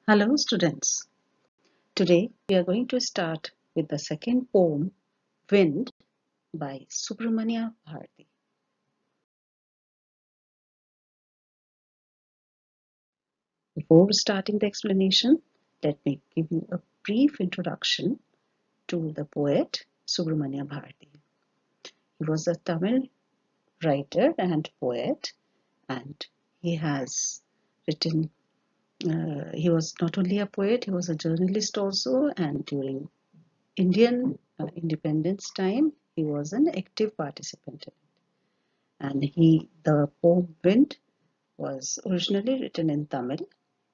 Hello students. Today we are going to start with the second poem, Wind by Subramanya Bharati. Before starting the explanation, let me give you a brief introduction to the poet Subramanya Bharati. He was a Tamil writer and poet, and he has written he was not only a poet, he was a journalist also, and during Indian independence time, he was an active participant in it. And the poem Wind was originally written in Tamil,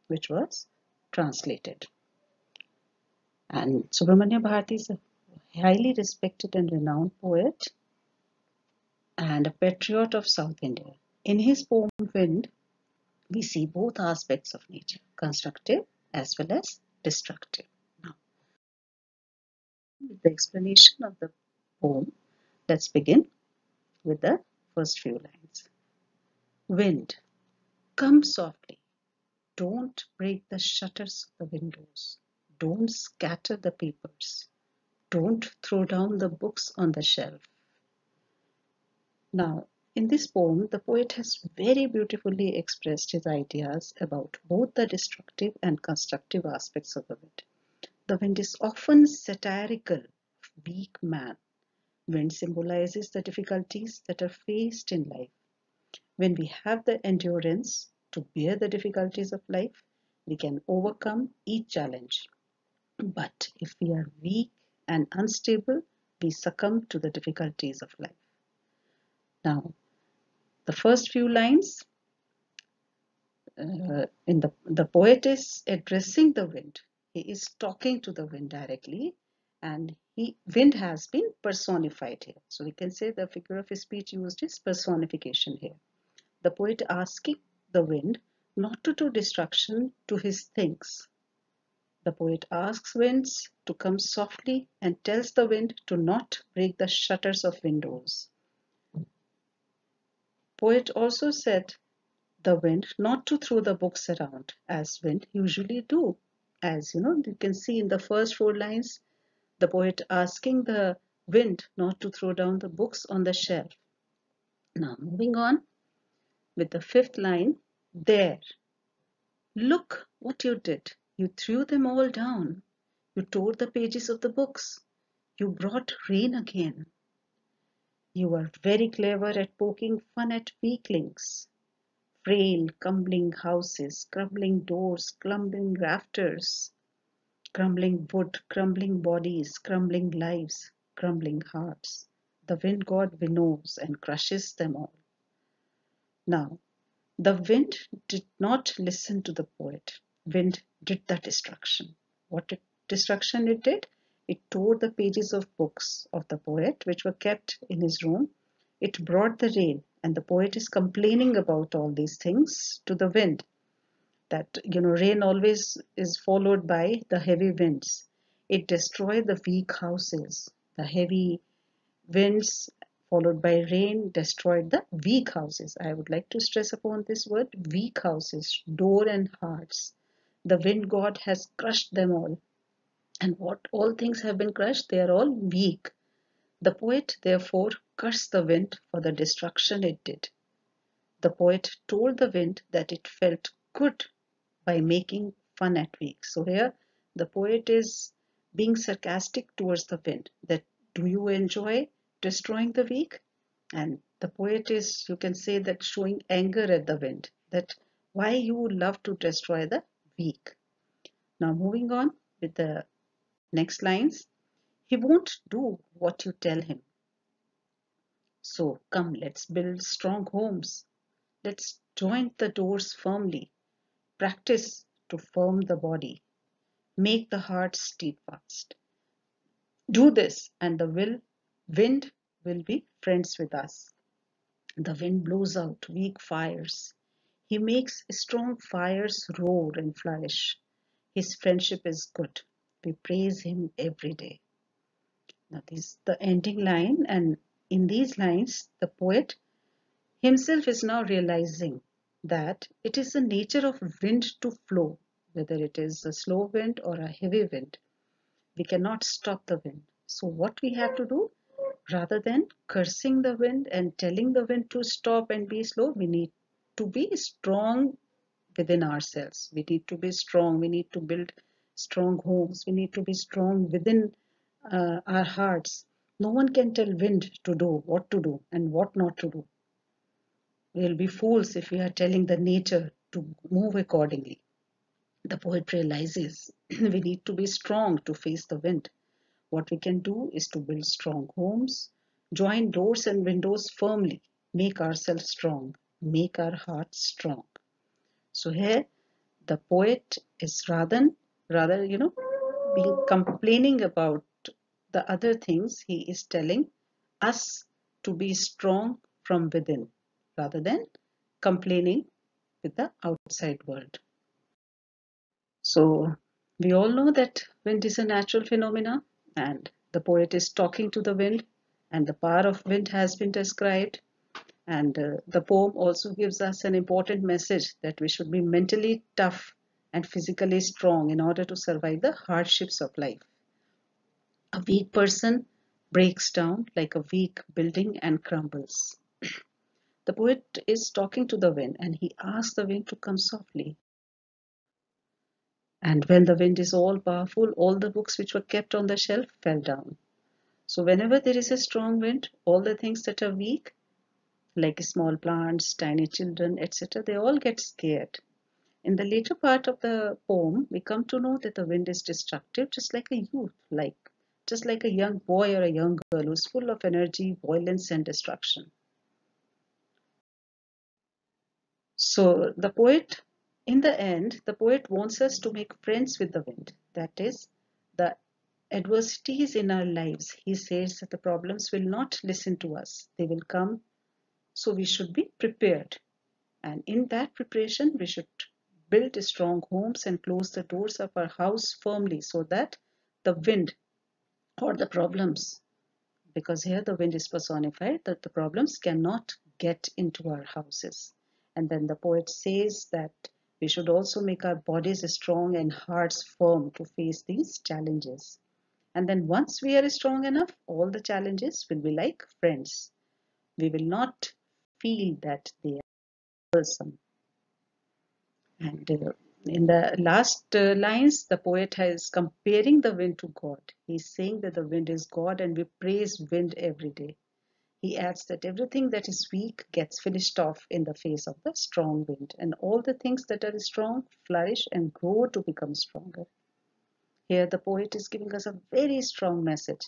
which was translated. And Subramanya Bharati is a highly respected and renowned poet and a patriot of South India. In his poem Wind, we see both aspects of nature, constructive as well as destructive. Now, with the explanation of the poem, let's begin with the first few lines. Wind, come softly. Don't break the shutters of the windows. Don't scatter the papers. Don't throw down the books on the shelf. Now, in this poem, the poet has very beautifully expressed his ideas about both the destructive and constructive aspects of the wind. The wind is often satirical of weak man. Wind symbolizes the difficulties that are faced in life. When we have the endurance to bear the difficulties of life, we can overcome each challenge. But if we are weak and unstable, we succumb to the difficulties of life. Now, the first few lines in the poet is addressing the wind. He is talking to the wind directly, and wind has been personified here. So we can say the figure of speech used is personification here. The poet asking the wind not to do destruction to his things. The poet asks winds to come softly and tells the wind to not break the shutters of windows. Poet also said the wind not to throw the books around as wind usually do. As you can see in the first four lines, the poet asking the wind not to throw down the books on the shelf. Now moving on with the fifth line, there. Look what you did. You threw them all down. You tore the pages of the books. You brought rain again. You are very clever at poking fun at weaklings. Frail, crumbling houses, crumbling doors, crumbling rafters, crumbling wood, crumbling bodies, crumbling lives, crumbling hearts. The wind god winnows and crushes them all. Now, the wind did not listen to the poet. Wind did the destruction. What destruction it did? It tore the pages of books of the poet, which were kept in his room. It brought the rain, and the poet is complaining about all these things to the wind. That, rain always is followed by the heavy winds. It destroyed the weak houses. The heavy winds followed by rain destroyed the weak houses. I would like to stress upon this word, weak houses, door and hearts. The wind god has crushed them all. And what all things have been crushed, they are all weak. The poet therefore cursed the wind for the destruction it did. The poet told the wind that it felt good by making fun at weak. So here the poet is being sarcastic towards the wind, that do you enjoy destroying the weak? And the poet is, you can say, that showing anger at the wind, that why you love to destroy the weak. Now moving on with the next lines. He won't do what you tell him. So come, let's build strong homes. Let's joint the doors firmly. Practice to firm the body. Make the heart steadfast. Do this, and the wind will be friends with us. The wind blows out weak fires. He makes strong fires roar and flourish. His friendship is good. We praise him every day. Now, this is the ending line, and in these lines, the poet himself is now realizing that it is the nature of wind to flow. whether it is a slow wind or a heavy wind. We cannot stop the wind. So what we have to do, rather than cursing the wind and telling the wind to stop and be slow, we need to be strong within ourselves. We need to be strong. We need to build strong homes. We need to be strong within our hearts. No one can tell wind to do and what not to do. We'll be fools if we are telling the nature to move accordingly. The poet realizes we need to be strong to face the wind. What we can do is to build strong homes, join doors and windows firmly, make ourselves strong, make our hearts strong. So here the poet is rather being complaining about the other things. He is telling us to be strong from within rather than complaining with the outside world. So we all know that wind is a natural phenomena, and the poet is talking to the wind, and the power of wind has been described. And the poem also gives us an important message that we should be mentally tough and physically strong in order to survive the hardships of life. A weak person breaks down like a weak building and crumbles. The poet is talking to the wind and he asks the wind to come softly. And when the wind is all powerful, all the books which were kept on the shelf fell down. So whenever there is a strong wind, all the things that are weak, like small plants, tiny children, etc., they all get scared. In the later part of the poem, we come to know that the wind is destructive, just like a young boy or a young girl who's full of energy, violence, and destruction. So in the end, the poet wants us to make friends with the wind. That is, the adversities in our lives. He says that the problems will not listen to us. They will come. So we should be prepared. And in that preparation, we should build strong homes and close the doors of our house firmly so that the wind or the problems, because here the wind is personified, that the problems cannot get into our houses. And then the poet says that we should also make our bodies strong and hearts firm to face these challenges. And then once we are strong enough, all the challenges will be like friends. We will not feel that they are troublesome. And in the last lines, the poet is comparing the wind to God. He's saying that the wind is God and we praise wind every day. He adds that everything that is weak gets finished off in the face of the strong wind, and all the things that are strong flourish and grow to become stronger. Here, the poet is giving us a very strong message.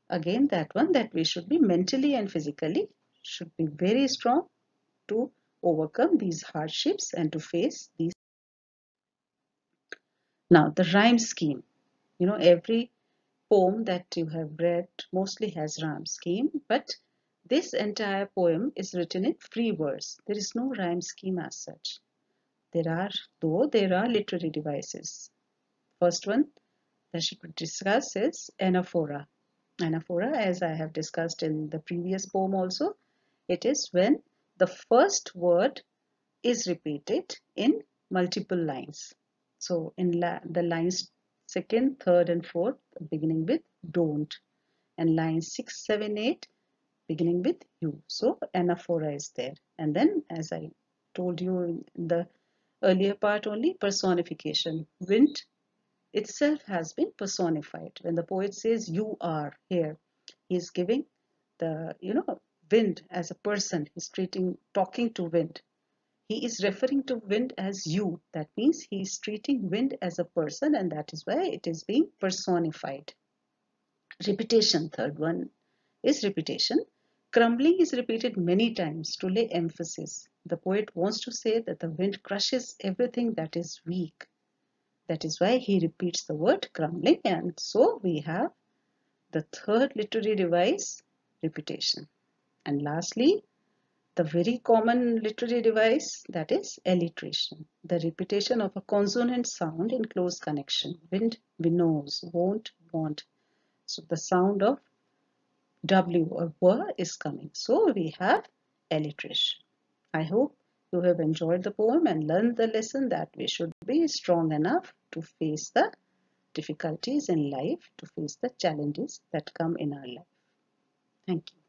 Again, that one, that we should be mentally and physically should be very strong to overcome these hardships and to face these. Now, the rhyme scheme. Every poem that you have read mostly has rhyme scheme, but this entire poem is written in free verse. There is no rhyme scheme as such. There are literary devices. First one that she could discuss is anaphora. Anaphora, as I have discussed in the previous poem also, it is when the first word is repeated in multiple lines. So in the lines second, third, and fourth, beginning with don't, and lines 6, 7, 8, beginning with you. So anaphora is there. And then, as I told you in the earlier part only, personification. Wind itself has been personified. When the poet says you are here, he is giving the wind as a person. He's talking to wind. He is referring to wind as you. That means he is treating wind as a person, and that is why it is being personified. Repetition, third one is repetition. Crumbling is repeated many times to lay emphasis. The poet wants to say that the wind crushes everything that is weak. That is why he repeats the word crumbling, and so we have the third literary device, repetition. And lastly, the very common literary device, that is alliteration, the repetition of a consonant sound in close connection. Wind, winnows, won't, want. So the sound of W or W is coming. So we have alliteration. I hope you have enjoyed the poem and learned the lesson that we should be strong enough to face the difficulties in life, to face the challenges that come in our life. Thank you.